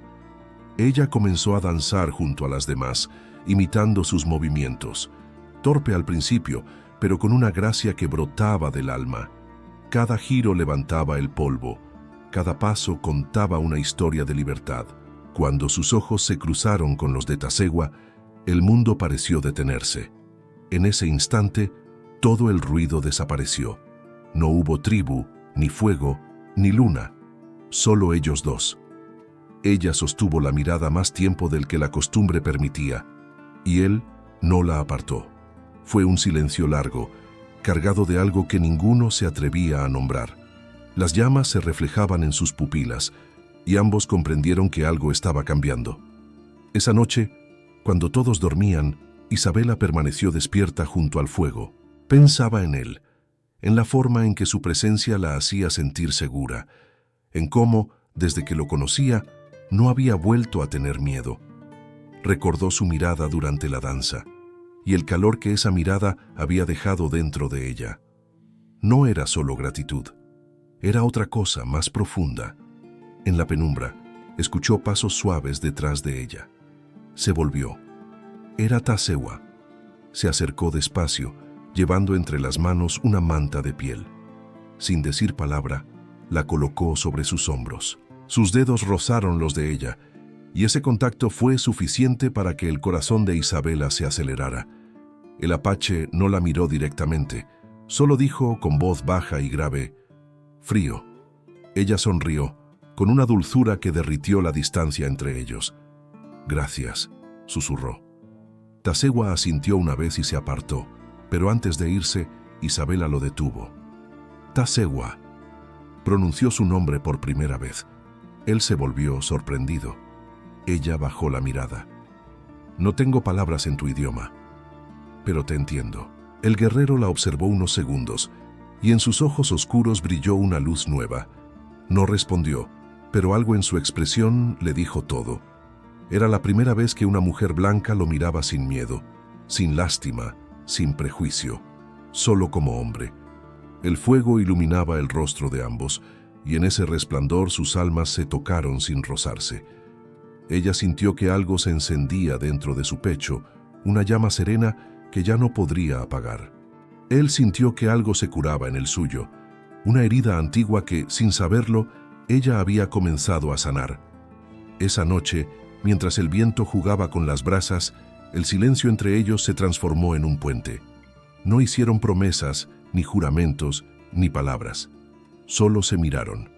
Speaker 1: Ella comenzó a danzar junto a las demás, imitando sus movimientos. Torpe al principio, pero con una gracia que brotaba del alma. Cada giro levantaba el polvo, cada paso contaba una historia de libertad. Cuando sus ojos se cruzaron con los de Tasewa, el mundo pareció detenerse. En ese instante, todo el ruido desapareció. No hubo tribu, ni fuego, ni luna, solo ellos dos. Ella sostuvo la mirada más tiempo del que la costumbre permitía, y él no la apartó. Fue un silencio largo, cargado de algo que ninguno se atrevía a nombrar. Las llamas se reflejaban en sus pupilas, y ambos comprendieron que algo estaba cambiando. Esa noche, cuando todos dormían, Isabela permaneció despierta junto al fuego. Pensaba en él, en la forma en que su presencia la hacía sentir segura, en cómo, desde que lo conocía, no había vuelto a tener miedo. Recordó su mirada durante la danza, y el calor que esa mirada había dejado dentro de ella. No era solo gratitud, era otra cosa más profunda. En la penumbra, escuchó pasos suaves detrás de ella. Se volvió. Era Tasewa. Se acercó despacio, llevando entre las manos una manta de piel. Sin decir palabra, la colocó sobre sus hombros. Sus dedos rozaron los de ella, y ese contacto fue suficiente para que el corazón de Isabela se acelerara. El apache no la miró directamente, solo dijo con voz baja y grave, «Frío». Ella sonrió, con una dulzura que derritió la distancia entre ellos. «Gracias», susurró. Tasewa asintió una vez y se apartó, pero antes de irse, Isabela lo detuvo. «Tasewa», pronunció su nombre por primera vez. Él se volvió sorprendido. Ella bajó la mirada. «No tengo palabras en tu idioma, pero te entiendo». El guerrero la observó unos segundos, y en sus ojos oscuros brilló una luz nueva. No respondió, pero algo en su expresión le dijo todo. Era la primera vez que una mujer blanca lo miraba sin miedo, sin lástima, sin prejuicio, solo como hombre. El fuego iluminaba el rostro de ambos, y en ese resplandor sus almas se tocaron sin rozarse. Ella sintió que algo se encendía dentro de su pecho, una llama serena que ya no podría apagar. Él sintió que algo se curaba en el suyo, una herida antigua que, sin saberlo, ella había comenzado a sanar. Esa noche, mientras el viento jugaba con las brasas, el silencio entre ellos se transformó en un puente. No hicieron promesas, ni juramentos, ni palabras. Solo se miraron,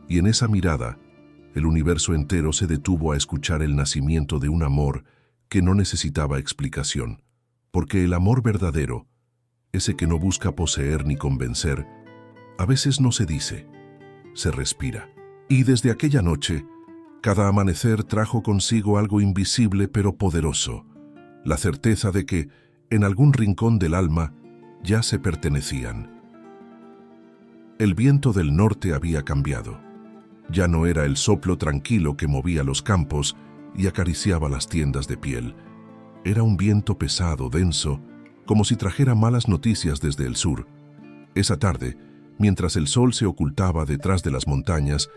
Speaker 1: y en esa mirada, el universo entero se detuvo a escuchar el nacimiento de un amor que no necesitaba explicación. Porque el amor verdadero, ese que no busca poseer ni convencer, a veces no se dice, se respira. Y desde aquella noche, cada amanecer trajo consigo algo invisible pero poderoso, la certeza de que, en algún rincón del alma, ya se pertenecían. El viento del norte había cambiado. Ya no era el soplo tranquilo que movía los campos y acariciaba las tiendas de piel. Era un viento pesado, denso, como si trajera malas noticias desde el sur. Esa tarde, mientras el sol se ocultaba detrás de las montañas,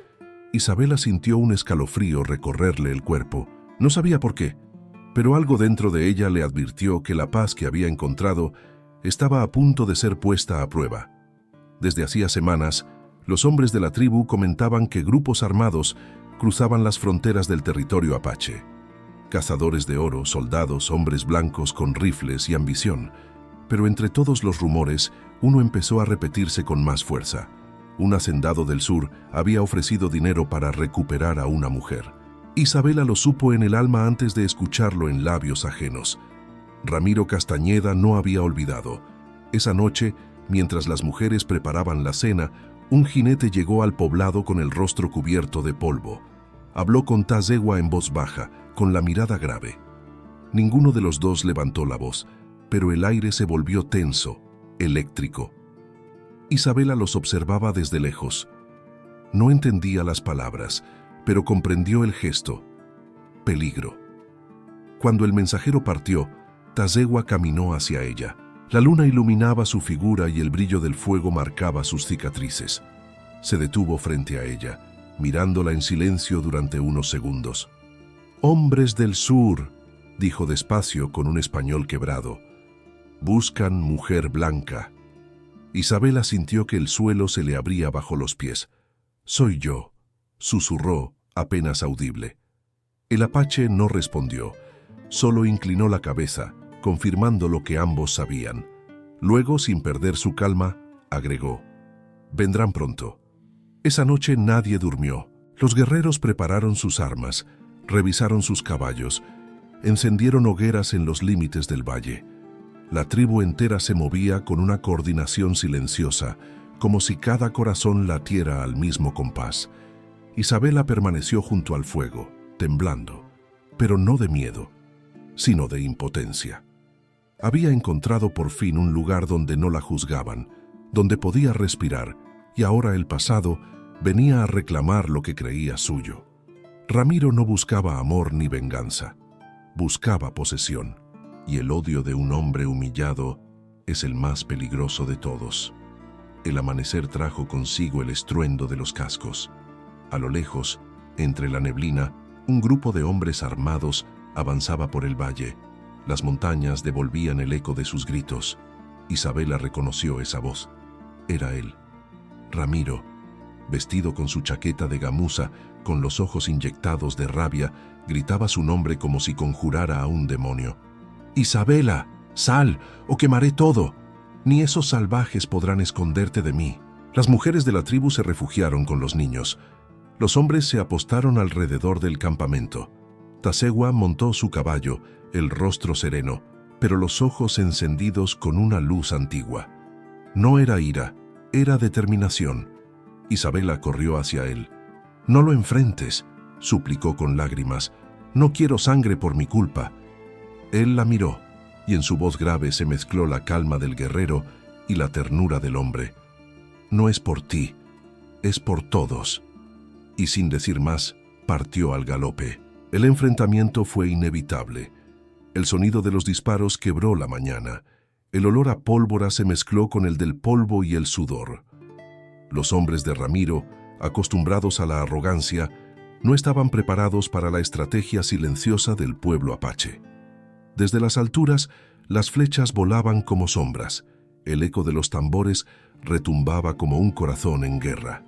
Speaker 1: Isabela sintió un escalofrío recorrerle el cuerpo. No sabía por qué, pero algo dentro de ella le advirtió que la paz que había encontrado estaba a punto de ser puesta a prueba. Desde hacía semanas, los hombres de la tribu comentaban que grupos armados cruzaban las fronteras del territorio apache. Cazadores de oro, soldados, hombres blancos con rifles y ambición. Pero entre todos los rumores, uno empezó a repetirse con más fuerza. Un hacendado del sur había ofrecido dinero para recuperar a una mujer. Isabela lo supo en el alma antes de escucharlo en labios ajenos. Ramiro Castañeda no había olvidado. Esa noche, mientras las mujeres preparaban la cena, un jinete llegó al poblado con el rostro cubierto de polvo. Habló con Tazegua en voz baja, con la mirada grave. Ninguno de los dos levantó la voz, pero el aire se volvió tenso, eléctrico. Isabela los observaba desde lejos. No entendía las palabras, pero comprendió el gesto. Peligro. Cuando el mensajero partió, Tazegua caminó hacia ella. La luna iluminaba su figura y el brillo del fuego marcaba sus cicatrices. Se detuvo frente a ella, mirándola en silencio durante unos segundos. «Hombres del sur», dijo despacio con un español quebrado. «Buscan mujer blanca». Isabela sintió que el suelo se le abría bajo los pies. «Soy yo», susurró, apenas audible. El apache no respondió, solo inclinó la cabeza, confirmando lo que ambos sabían. Luego, sin perder su calma, agregó: «Vendrán pronto». Esa noche nadie durmió. Los guerreros prepararon sus armas, revisaron sus caballos, encendieron hogueras en los límites del valle. La tribu entera se movía con una coordinación silenciosa, como si cada corazón latiera al mismo compás. Isabela permaneció junto al fuego, temblando, pero no de miedo, sino de impotencia. Había encontrado por fin un lugar donde no la juzgaban, donde podía respirar, y ahora el pasado venía a reclamar lo que creía suyo. Ramiro no buscaba amor ni venganza, buscaba posesión, y el odio de un hombre humillado es el más peligroso de todos. El amanecer trajo consigo el estruendo de los cascos. A lo lejos, entre la neblina, un grupo de hombres armados avanzaba por el valle. Las montañas devolvían el eco de sus gritos. Isabela reconoció esa voz. Era él, Ramiro, vestido con su chaqueta de gamuza, con los ojos inyectados de rabia, gritaba su nombre como si conjurara a un demonio. «Isabela, sal, o quemaré todo. Ni esos salvajes podrán esconderte de mí». Las mujeres de la tribu se refugiaron con los niños. Los hombres se apostaron alrededor del campamento. Tazegua montó su caballo, el rostro sereno, pero los ojos encendidos con una luz antigua. No era ira, era determinación. Isabela corrió hacia él. «No lo enfrentes», suplicó con lágrimas. «No quiero sangre por mi culpa». Él la miró, y en su voz grave se mezcló la calma del guerrero y la ternura del hombre. «No es por ti, es por todos». Y sin decir más, partió al galope. El enfrentamiento fue inevitable. El sonido de los disparos quebró la mañana. El olor a pólvora se mezcló con el del polvo y el sudor. Los hombres de Ramiro, acostumbrados a la arrogancia, no estaban preparados para la estrategia silenciosa del pueblo apache. Desde las alturas, las flechas volaban como sombras. El eco de los tambores retumbaba como un corazón en guerra.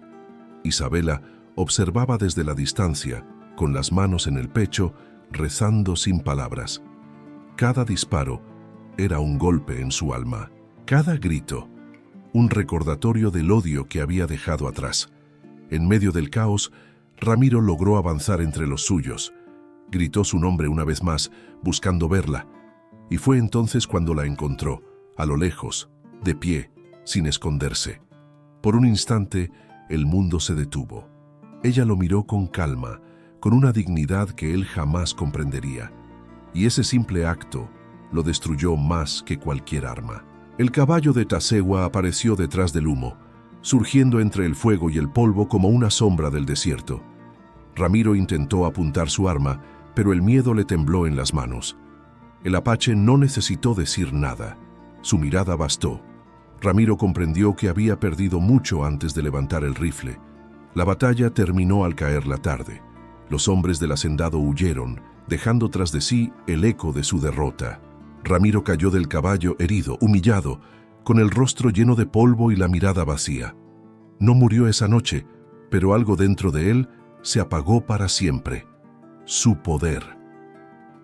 Speaker 1: Isabela observaba desde la distancia, con las manos en el pecho, rezando sin palabras. Cada disparo era un golpe en su alma. Cada grito, un recordatorio del odio que había dejado atrás. En medio del caos, Ramiro logró avanzar entre los suyos. Gritó su nombre una vez más, buscando verla, y fue entonces cuando la encontró, a lo lejos, de pie, sin esconderse. Por un instante, el mundo se detuvo. Ella lo miró con calma, con una dignidad que él jamás comprendería, y ese simple acto lo destruyó más que cualquier arma. El caballo de Tazegua apareció detrás del humo, surgiendo entre el fuego y el polvo como una sombra del desierto. Ramiro intentó apuntar su arma, pero el miedo le tembló en las manos. El apache no necesitó decir nada. Su mirada bastó. Ramiro comprendió que había perdido mucho antes de levantar el rifle. La batalla terminó al caer la tarde. Los hombres del hacendado huyeron, dejando tras de sí el eco de su derrota. Ramiro cayó del caballo herido, humillado, con el rostro lleno de polvo y la mirada vacía. No murió esa noche, pero algo dentro de él se apagó para siempre. Su poder.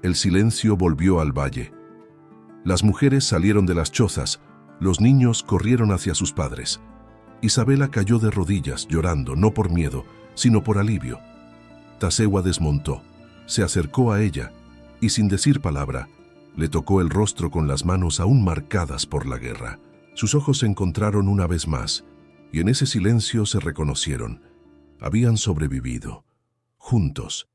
Speaker 1: El silencio volvió al valle. Las mujeres salieron de las chozas, los niños corrieron hacia sus padres. Isabela cayó de rodillas, llorando, no por miedo, sino por alivio. Tazegua desmontó. se acercó a ella y sin decir palabra, le tocó el rostro con las manos aún marcadas por la guerra. Sus ojos se encontraron una vez más y en ese silencio se reconocieron. Habían sobrevivido, juntos.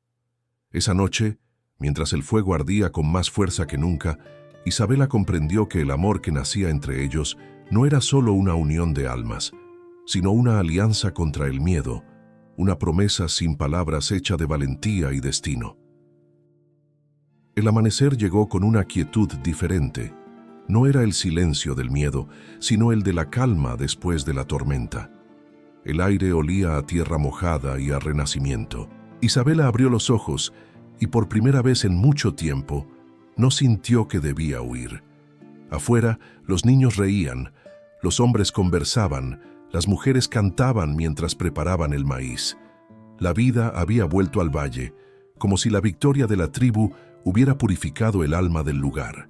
Speaker 1: Esa noche, mientras el fuego ardía con más fuerza que nunca, Isabela comprendió que el amor que nacía entre ellos no era solo una unión de almas, sino una alianza contra el miedo, una promesa sin palabras hecha de valentía y destino. El amanecer llegó con una quietud diferente. No era el silencio del miedo, sino el de la calma después de la tormenta. El aire olía a tierra mojada y a renacimiento. Isabela abrió los ojos y por primera vez en mucho tiempo no sintió que debía huir. Afuera, los niños reían, los hombres conversaban, las mujeres cantaban mientras preparaban el maíz. La vida había vuelto al valle, como si la victoria de la tribu hubiera purificado el alma del lugar.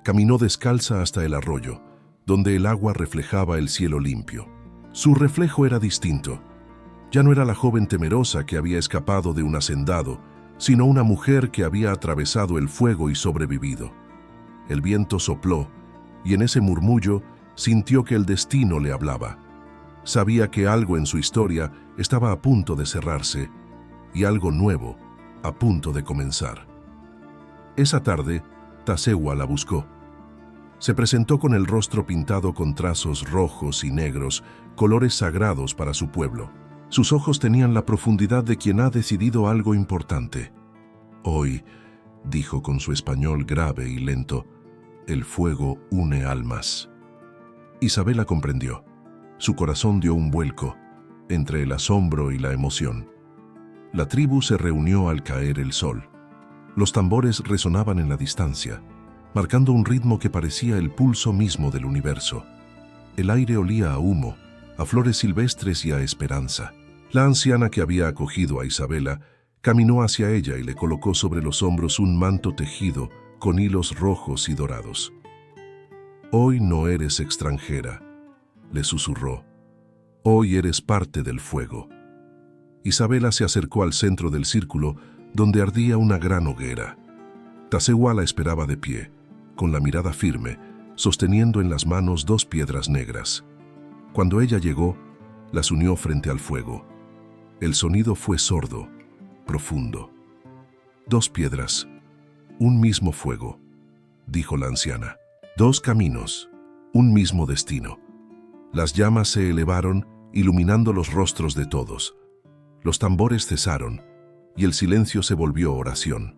Speaker 1: Caminó descalza hasta el arroyo, donde el agua reflejaba el cielo limpio. Su reflejo era distinto. Ya no era la joven temerosa que había escapado de un hacendado, sino una mujer que había atravesado el fuego y sobrevivido. El viento sopló, y en ese murmullo sintió que el destino le hablaba. Sabía que algo en su historia estaba a punto de cerrarse, y algo nuevo a punto de comenzar. Esa tarde, Tasewa la buscó. Se presentó con el rostro pintado con trazos rojos y negros, colores sagrados para su pueblo. Sus ojos tenían la profundidad de quien ha decidido algo importante. Hoy, dijo con su español grave y lento, el fuego une almas. Isabela comprendió. Su corazón dio un vuelco, entre el asombro y la emoción. La tribu se reunió al caer el sol. Los tambores resonaban en la distancia, marcando un ritmo que parecía el pulso mismo del universo. El aire olía a humo, a flores silvestres y a esperanza. La anciana que había acogido a Isabela caminó hacia ella y le colocó sobre los hombros un manto tejido con hilos rojos y dorados. «Hoy no eres extranjera», le susurró. «Hoy eres parte del fuego». Isabela se acercó al centro del círculo, donde ardía una gran hoguera. Tasewa la esperaba de pie, con la mirada firme, sosteniendo en las manos 2 piedras negras. Cuando ella llegó, las unió frente al fuego. El sonido fue sordo, profundo. 2 piedras, un mismo fuego, dijo la anciana. 2 caminos, un mismo destino. Las llamas se elevaron, iluminando los rostros de todos. Los tambores cesaron, y el silencio se volvió oración.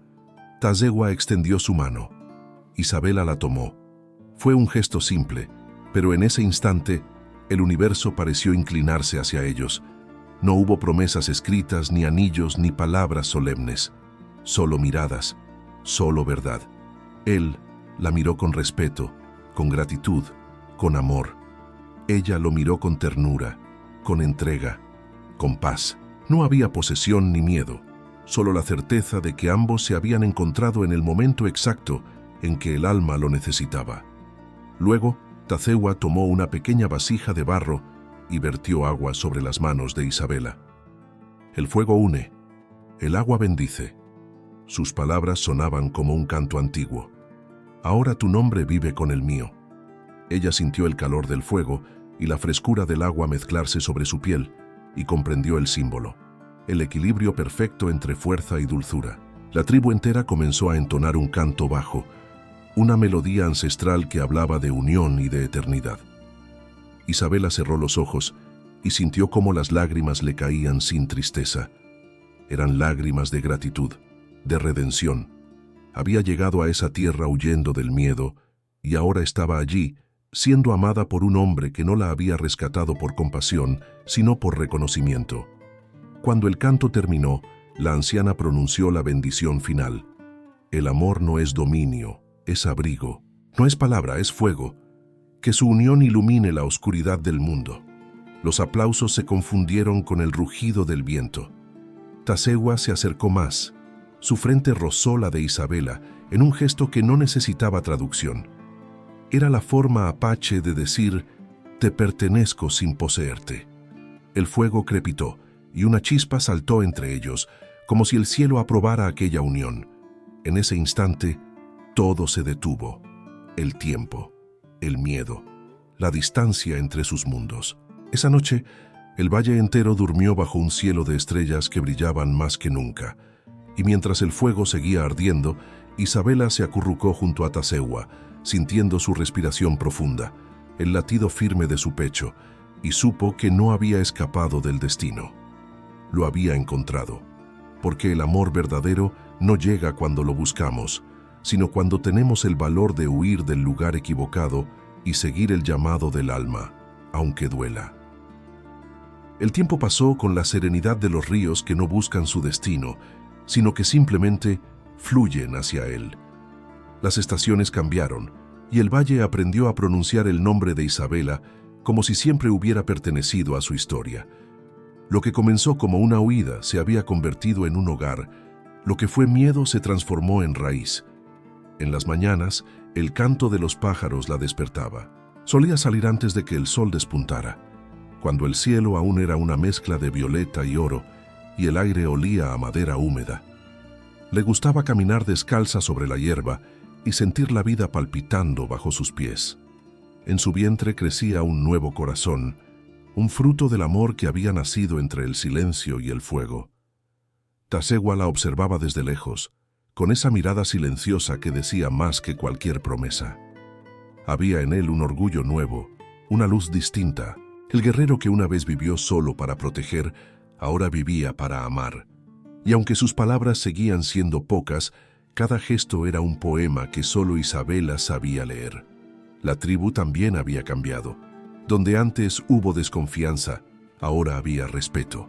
Speaker 1: Tasewa extendió su mano. Isabela la tomó. Fue un gesto simple, pero en ese instante, el universo pareció inclinarse hacia ellos. No hubo promesas escritas, ni anillos, ni palabras solemnes. Solo miradas, solo verdad. Él la miró con respeto, con gratitud, con amor. Ella lo miró con ternura, con entrega, con paz. No había posesión ni miedo, solo la certeza de que ambos se habían encontrado en el momento exacto en que el alma lo necesitaba. Luego, Tasewa tomó una pequeña vasija de barro y vertió agua sobre las manos de Isabela. El fuego une, el agua bendice. Sus palabras sonaban como un canto antiguo. Ahora tu nombre vive con el mío. Ella sintió el calor del fuego y la frescura del agua mezclarse sobre su piel y comprendió el símbolo, el equilibrio perfecto entre fuerza y dulzura. La tribu entera comenzó a entonar un canto bajo, una melodía ancestral que hablaba de unión y de eternidad. Isabela cerró los ojos y sintió cómo las lágrimas le caían sin tristeza. Eran lágrimas de gratitud, de redención. Había llegado a esa tierra huyendo del miedo y ahora estaba allí, siendo amada por un hombre que no la había rescatado por compasión, sino por reconocimiento. Cuando el canto terminó, la anciana pronunció la bendición final. El amor no es dominio, es abrigo. No es palabra, es fuego. Que su unión ilumine la oscuridad del mundo. Los aplausos se confundieron con el rugido del viento. Tasewa se acercó más. Su frente rozó la de Isabela en un gesto que no necesitaba traducción. Era la forma apache de decir, te pertenezco sin poseerte. El fuego crepitó y una chispa saltó entre ellos, como si el cielo aprobara aquella unión. En ese instante, todo se detuvo. El tiempo, el miedo, la distancia entre sus mundos. Esa noche, el valle entero durmió bajo un cielo de estrellas que brillaban más que nunca. Y mientras el fuego seguía ardiendo, Isabela se acurrucó junto a Tazegua, sintiendo su respiración profunda, el latido firme de su pecho, y supo que no había escapado del destino. Lo había encontrado, porque el amor verdadero no llega cuando lo buscamos, sino cuando tenemos el valor de huir del lugar equivocado y seguir el llamado del alma, aunque duela. El tiempo pasó con la serenidad de los ríos que no buscan su destino, sino que simplemente fluyen hacia él. Las estaciones cambiaron, y el valle aprendió a pronunciar el nombre de Isabela como si siempre hubiera pertenecido a su historia. Lo que comenzó como una huida se había convertido en un hogar, lo que fue miedo se transformó en raíz. En las mañanas, el canto de los pájaros la despertaba. Solía salir antes de que el sol despuntara, cuando el cielo aún era una mezcla de violeta y oro, y el aire olía a madera húmeda. Le gustaba caminar descalza sobre la hierba y sentir la vida palpitando bajo sus pies. En su vientre crecía un nuevo corazón, un fruto del amor que había nacido entre el silencio y el fuego. Tazegua la observaba desde lejos, con esa mirada silenciosa que decía más que cualquier promesa. Había en él un orgullo nuevo, una luz distinta. El guerrero que una vez vivió solo para proteger, ahora vivía para amar. Y aunque sus palabras seguían siendo pocas, cada gesto era un poema que solo Isabela sabía leer. La tribu también había cambiado. Donde antes hubo desconfianza, ahora había respeto.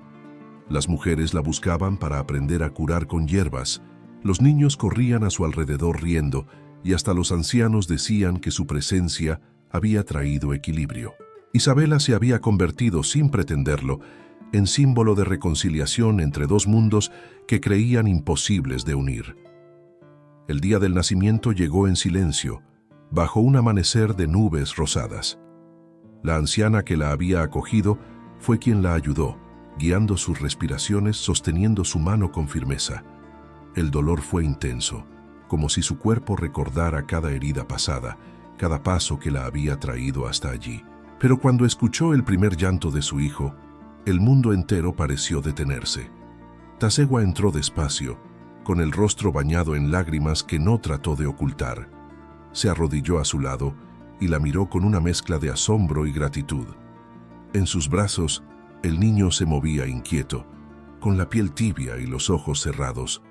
Speaker 1: Las mujeres la buscaban para aprender a curar con hierbas, los niños corrían a su alrededor riendo, y hasta los ancianos decían que su presencia había traído equilibrio. Isabela se había convertido, sin pretenderlo, en símbolo de reconciliación entre dos mundos que creían imposibles de unir. El día del nacimiento llegó en silencio, bajo un amanecer de nubes rosadas. La anciana que la había acogido fue quien la ayudó, guiando sus respiraciones, sosteniendo su mano con firmeza. El dolor fue intenso, como si su cuerpo recordara cada herida pasada, cada paso que la había traído hasta allí. Pero cuando escuchó el primer llanto de su hijo, el mundo entero pareció detenerse. Tazegua entró despacio, con el rostro bañado en lágrimas que no trató de ocultar. Se arrodilló a su lado y la miró con una mezcla de asombro y gratitud. En sus brazos, el niño se movía inquieto, con la piel tibia y los ojos cerrados.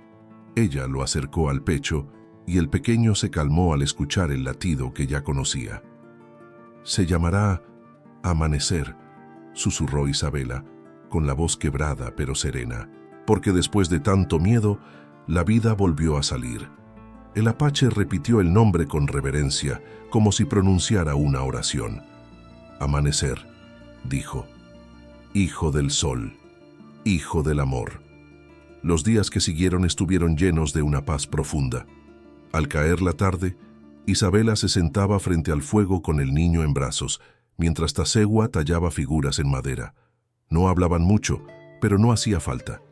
Speaker 1: Ella lo acercó al pecho y el pequeño se calmó al escuchar el latido que ya conocía. «Se llamará Amanecer», susurró Isabela, con la voz quebrada pero serena, porque después de tanto miedo, la vida volvió a salir. El apache repitió el nombre con reverencia, como si pronunciara una oración. «Amanecer», dijo. «Hijo del sol, hijo del amor». Los días que siguieron estuvieron llenos de una paz profunda. Al caer la tarde, Isabela se sentaba frente al fuego con el niño en brazos, mientras Tazegua tallaba figuras en madera. No hablaban mucho, pero no hacía falta.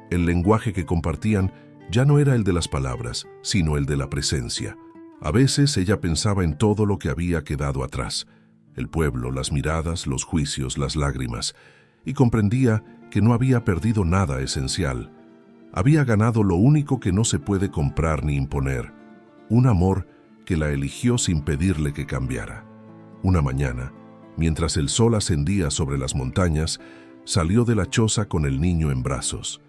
Speaker 1: El lenguaje que compartían ya no era el de las palabras, sino el de la presencia. A veces ella pensaba en todo lo que había quedado atrás, el pueblo, las miradas, los juicios, las lágrimas, y comprendía que no había perdido nada esencial. Había ganado lo único que no se puede comprar ni imponer, un amor que la eligió sin pedirle que cambiara. Una mañana, mientras el sol ascendía sobre las montañas, salió de la choza con el niño en brazos.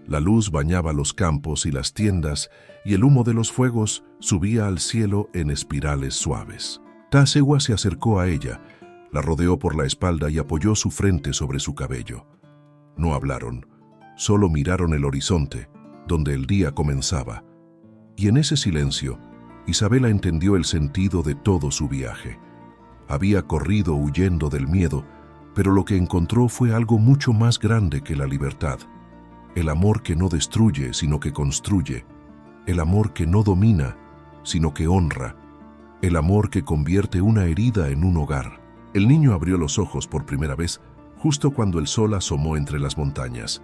Speaker 1: La luz bañaba los campos y las tiendas, y el humo de los fuegos subía al cielo en espirales suaves. Tazegua se acercó a ella, la rodeó por la espalda y apoyó su frente sobre su cabello. No hablaron, solo miraron el horizonte, donde el día comenzaba. Y en ese silencio, Isabela entendió el sentido de todo su viaje. Había corrido huyendo del miedo, pero lo que encontró fue algo mucho más grande que la libertad. El amor que no destruye, sino que construye. El amor que no domina, sino que honra. El amor que convierte una herida en un hogar. El niño abrió los ojos por primera vez, justo cuando el sol asomó entre las montañas.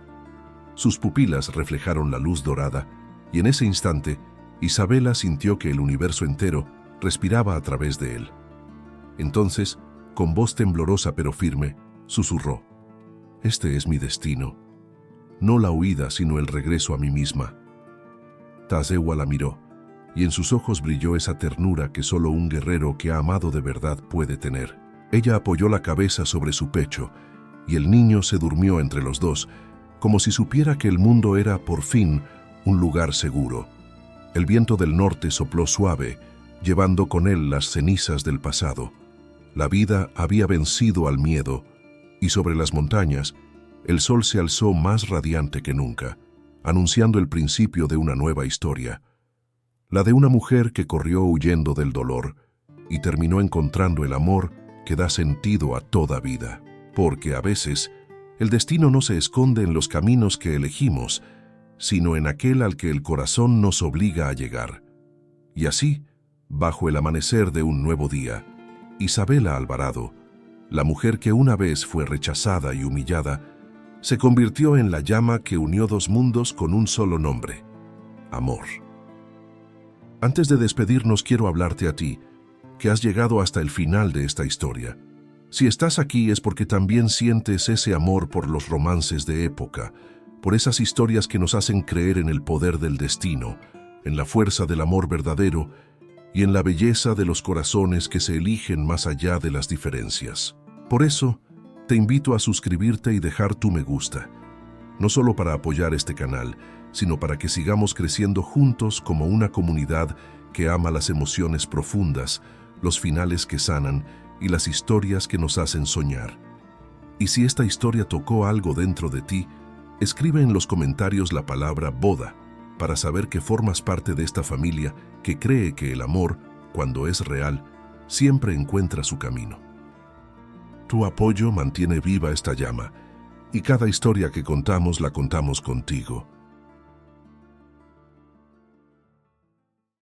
Speaker 1: Sus pupilas reflejaron la luz dorada, y en ese instante, Isabela sintió que el universo entero respiraba a través de él. Entonces, con voz temblorosa pero firme, susurró: «Este es mi destino. No la huida, sino el regreso a mí misma». Tazehua la miró, y en sus ojos brilló esa ternura que solo un guerrero que ha amado de verdad puede tener. Ella apoyó la cabeza sobre su pecho, y el niño se durmió entre los dos, como si supiera que el mundo era, por fin, un lugar seguro. El viento del norte sopló suave, llevando con él las cenizas del pasado. La vida había vencido al miedo, y sobre las montañas, el sol se alzó más radiante que nunca, anunciando el principio de una nueva historia. La de una mujer que corrió huyendo del dolor y terminó encontrando el amor que da sentido a toda vida. Porque a veces, el destino no se esconde en los caminos que elegimos, sino en aquel al que el corazón nos obliga a llegar. Y así, bajo el amanecer de un nuevo día, Isabela Alvarado, la mujer que una vez fue rechazada y humillada, se convirtió en la llama que unió dos mundos con un solo nombre: amor. Antes de despedirnos, quiero hablarte a ti, que has llegado hasta el final de esta historia. Si estás aquí es porque también sientes ese amor por los romances de época, por esas historias que nos hacen creer en el poder del destino, en la fuerza del amor verdadero y en la belleza de los corazones que se eligen más allá de las diferencias. Por eso, te invito a suscribirte y dejar tu me gusta, no solo para apoyar este canal, sino para que sigamos creciendo juntos como una comunidad que ama las emociones profundas, los finales que sanan y las historias que nos hacen soñar. Y si esta historia tocó algo dentro de ti, escribe en los comentarios la palabra boda, para saber que formas parte de esta familia que cree que el amor, cuando es real, siempre encuentra su camino. Tu apoyo mantiene viva esta llama, y cada historia que contamos la contamos contigo.